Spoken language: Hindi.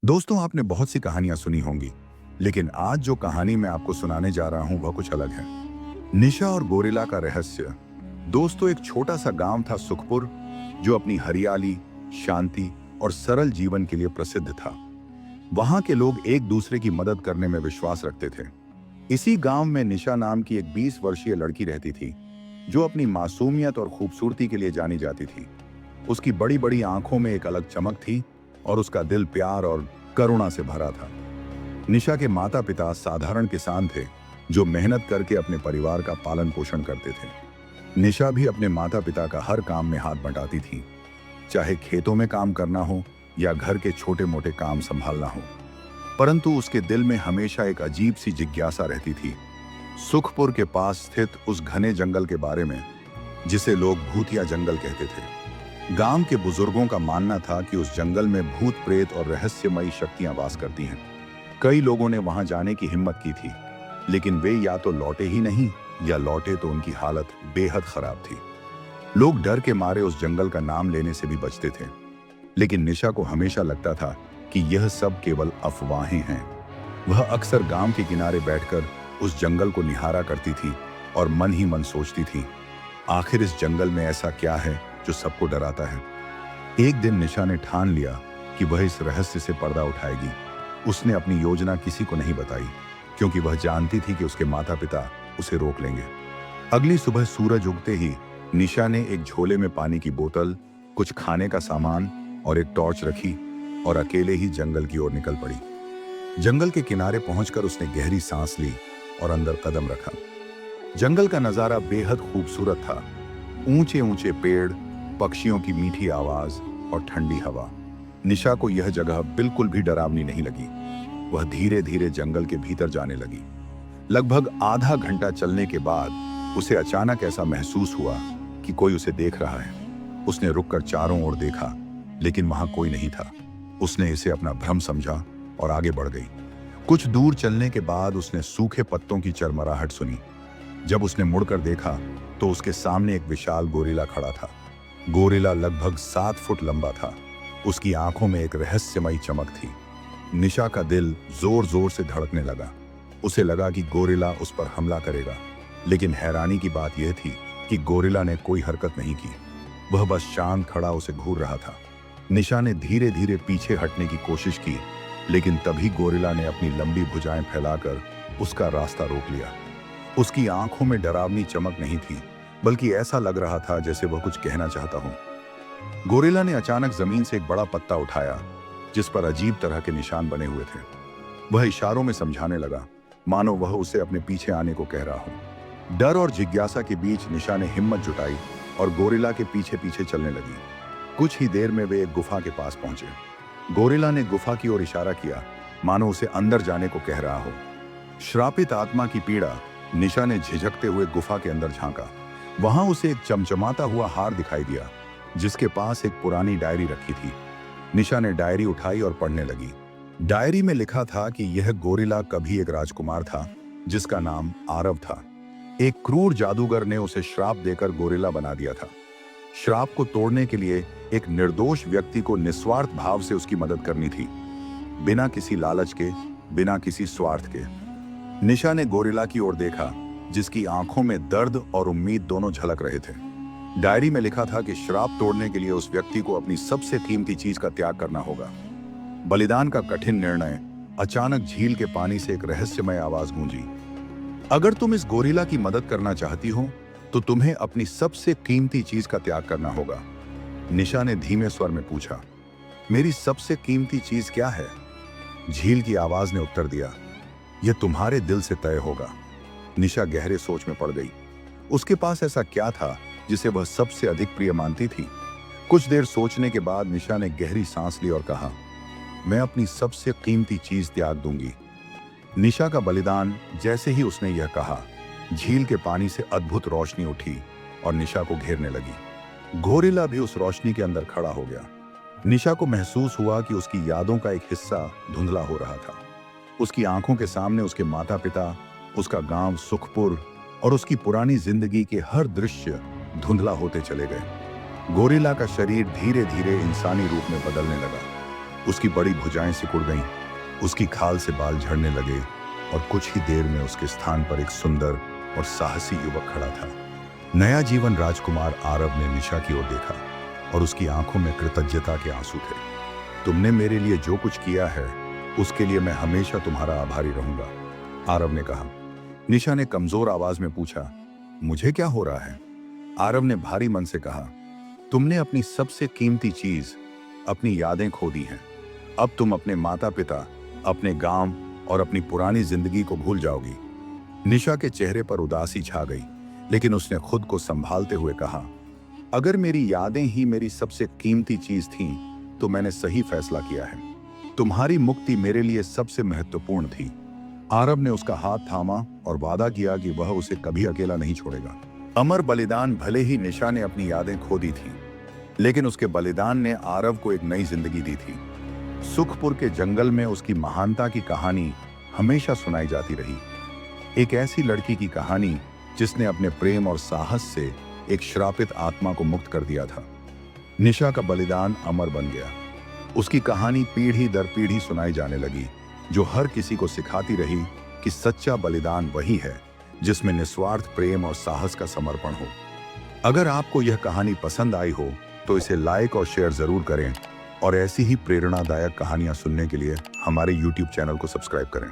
दोस्तों, आपने बहुत सी कहानियां सुनी होंगी, लेकिन आज जो कहानी मैं आपको सुनाने जा रहा हूं वह कुछ अलग है। निशा और गोरिल्ला का रहस्य। दोस्तों, एक छोटा सा गांव था सुखपुर, जो अपनी हरियाली, शांति और सरल जीवन के लिए प्रसिद्ध था। वहां के लोग एक दूसरे की मदद करने में विश्वास रखते थे। इसी गांव में निशा नाम की एक 20 वर्षीय लड़की रहती थी, जो अपनी मासूमियत और खूबसूरती के लिए जानी जाती थी। उसकी बड़ी बड़ी आंखों में एक अलग चमक थी और उसका दिल प्यार और करुणा से भरा था। निशा के माता पिता साधारण किसान थे, जो मेहनत करके अपने परिवार का पालन पोषण करते थे। निशा भी अपने माता पिता का हर काम में हाथ बंटाती थी, चाहे खेतों में काम करना हो या घर के छोटे मोटे काम संभालना हो। परंतु उसके दिल में हमेशा एक अजीब सी जिज्ञासा रहती थी, सुखपुर के पास स्थित उस घने जंगल के बारे में, जिसे लोग भूतिया जंगल कहते थे। गांव के बुजुर्गों का मानना था कि उस जंगल में भूत प्रेत और रहस्यमयी शक्तियां वास करती हैं। कई लोगों ने वहां जाने की हिम्मत की थी, लेकिन वे या तो लौटे ही नहीं, या लौटे तो उनकी हालत बेहद खराब थी। लोग डर के मारे उस जंगल का नाम लेने से भी बचते थे, लेकिन निशा को हमेशा लगता था कि यह सब केवल अफवाहें हैं। वह अक्सर गांव के किनारे बैठकर उस जंगल को निहारा करती थी और मन ही मन सोचती थी, आखिर इस जंगल में ऐसा क्या है जो सबको डराता है। एक दिन निशा ने ठान लिया कि वह इस रहस्य से पर्दा उठाएगी। उसने अपनी योजना किसी को नहीं बताई, क्योंकि वह जानती थी कि उसके माता पिता उसे रोक लेंगे। अगली सुबह सूरज उगते ही निशा ने एक झोले में पानी की बोतल, कुछ खाने का सामान और एक टॉर्च रखी और अकेले ही जंगल की ओर निकल पड़ी। जंगल के किनारे पहुंचकर उसने गहरी सांस ली और अंदर कदम रखा। जंगल का नजारा बेहद खूबसूरत था। ऊंचे ऊंचे पेड़, पक्षियों की मीठी आवाज और ठंडी हवा। निशा को यह जगह बिल्कुल भी डरावनी नहीं लगी। वह धीरे धीरे जंगल के भीतर जाने लगी। लगभग आधा घंटा चलने के बाद उसे अचानक ऐसा महसूस हुआ कि कोई उसे देख रहा है। उसने रुककर चारों ओर देखा, लेकिन वहां कोई नहीं था। उसने इसे अपना भ्रम समझा और आगे बढ़ गई। कुछ दूर चलने के बाद उसने सूखे पत्तों की चरमराहट सुनी। जब उसने मुड़कर देखा तो उसके सामने एक विशाल गोरिल्ला खड़ा था। गोरिल्ला लगभग 7 फुट लंबा था। उसकी आंखों में एक रहस्यमयी चमक थी। निशा का दिल जोर जोर से धड़कने लगा। उसे लगा कि गोरिल्ला उस पर हमला करेगा, लेकिन हैरानी की बात यह थी कि गोरिल्ला ने कोई हरकत नहीं की। वह बस शांत खड़ा उसे घूर रहा था। निशा ने धीरे धीरे पीछे हटने की कोशिश की, लेकिन तभी गोरिल्ला ने अपनी लंबी भुजाएं फैलाकर उसका रास्ता रोक लिया। उसकी आंखों में डरावनी चमक नहीं थी, बल्कि ऐसा लग रहा था जैसे वह कुछ कहना चाहता हो। गोरिल्ला ने अचानक जमीन से एक बड़ा पत्ता उठाया, जिस पर अजीब तरह के निशान बने हुए थे। वह इशारों में समझाने लगा, मानो वह उसे अपने पीछे आने को कह रहा हो। डर और जिज्ञासा के बीच निशा ने हिम्मत जुटाई और गोरिल्ला के पीछे पीछे चलने लगी। कुछ ही देर में वे एक गुफा के पास पहुंचे। गोरिल्ला ने गुफा की ओर इशारा किया, मानो उसे अंदर जाने को कह रहा हो। श्रापित आत्मा की पीड़ा। निशा ने झिझकते हुए गुफा के अंदर झांका। वहां उसे एक चमचमाता हुआ हार दिखाई दिया, जिसके पास एक पुरानी डायरी रखी थी। निशा ने डायरी उठाई और पढ़ने लगी। डायरी में लिखा था कि यह गोरिल्ला कभी एक राजकुमार था, जिसका नाम आरव था। एक क्रूर जादूगर ने उसे श्राप देकर गोरिल्ला बना दिया था। श्राप को तोड़ने के लिए एक निर्दोष व्यक्ति को निस्वार्थ भाव से उसकी मदद करनी थी, बिना किसी लालच के, बिना किसी स्वार्थ के। निशा ने गोरिल्ला की ओर देखा, जिसकी आंखों में दर्द और उम्मीद दोनों झलक रहे थे। डायरी में लिखा था कि श्राप तोड़ने के लिए उस व्यक्ति को अपनी सबसे कीमती चीज का त्याग करना होगा। बलिदान का कठिन निर्णय। अचानक झील के पानी से एक रहस्यमय आवाज गूंजी, अगर तुम इस गोरिल्ला की मदद करना चाहती हो तो तुम्हें अपनी सबसे कीमती चीज का त्याग करना होगा। निशा ने धीमे स्वर में पूछा, मेरी सबसे कीमती चीज क्या है? झील की आवाज ने उत्तर दिया, यह तुम्हारे दिल से तय होगा। निशा गहरे सोच में पड़ गई। उसके पास ऐसा क्या था जिसे वह सबसे अधिक प्रिय मानती थी? कुछ देर सोचने के बाद निशा ने गहरी सांस ली और कहा, मैं अपनी सबसे कीमती चीज त्याग दूंगी। निशा का बलिदान। जैसे ही उसने यह कहा, झील के पानी से अद्भुत रोशनी उठी और निशा को घेरने लगी। गोरिल्ला भी उस रोशनी के अंदर खड़ा हो गया। निशा को महसूस हुआ कि उसकी यादों का एक हिस्सा धुंधला हो रहा था। उसकी आंखों के सामने उसके माता पिता, उसका गांव सुखपुर और उसकी पुरानी जिंदगी के हर दृश्य धुंधला होते चले गए। गोरिल्ला का शरीर धीरे धीरे इंसानी रूप में बदलने लगा। उसकी बड़ी भुजाएं सिकुड़ गईं, उसकी खाल से बाल झड़ने लगे और कुछ ही देर में उसके स्थान पर एक सुंदर और साहसी युवक खड़ा था। नया जीवन राजकुमार आरव ने निशा की ओर देखा और उसकी आंखों में कृतज्ञता के आंसू थे। तुमने मेरे लिए जो कुछ किया है उसके लिए मैं हमेशा तुम्हारा आभारी रहूंगा, आरव ने कहा। निशा ने कमजोर आवाज में पूछा, मुझे क्या हो रहा है? आरव ने भारी मन से कहा, तुमने अपनी सबसे कीमती चीज, अपनी यादें खो दी हैं। अब तुम अपने माता पिता, अपने गांव और अपनी पुरानी जिंदगी को भूल जाओगी। निशा के चेहरे पर उदासी छा गई, लेकिन उसने खुद को संभालते हुए कहा, अगर मेरी यादें ही मेरी सबसे कीमती चीज थीं, तो मैंने सही फैसला किया है। तुम्हारी मुक्ति मेरे लिए सबसे महत्वपूर्ण थी। आरव ने उसका हाथ थामा और वादा किया कि वह उसे कभी अकेला नहीं छोड़ेगा। अमर बलिदान भले ही निशा ने अपनी यादें खो दी थीं, लेकिन उसके बलिदान ने आरव को एक नई जिंदगी दी थी। सुखपुर के जंगल में उसकी महानता की कहानी हमेशा सुनाई जाती रही। एक ऐसी लड़की की कहानी जिसने अपने प्रेम और साहस से एक श्रापित आत्मा को मुक्त कर दिया था। निशा का बलिदान अमर बन गया। उसकी कहानी पीढ़ी दर पीढ़ी सुनाई जाने लगी, जो हर किसी को सिखाती रही कि सच्चा बलिदान वही है जिसमें निस्वार्थ प्रेम और साहस का समर्पण हो। अगर आपको यह कहानी पसंद आई हो तो इसे लाइक और शेयर जरूर करें और ऐसी ही प्रेरणादायक कहानियां सुनने के लिए हमारे YouTube चैनल को सब्सक्राइब करें।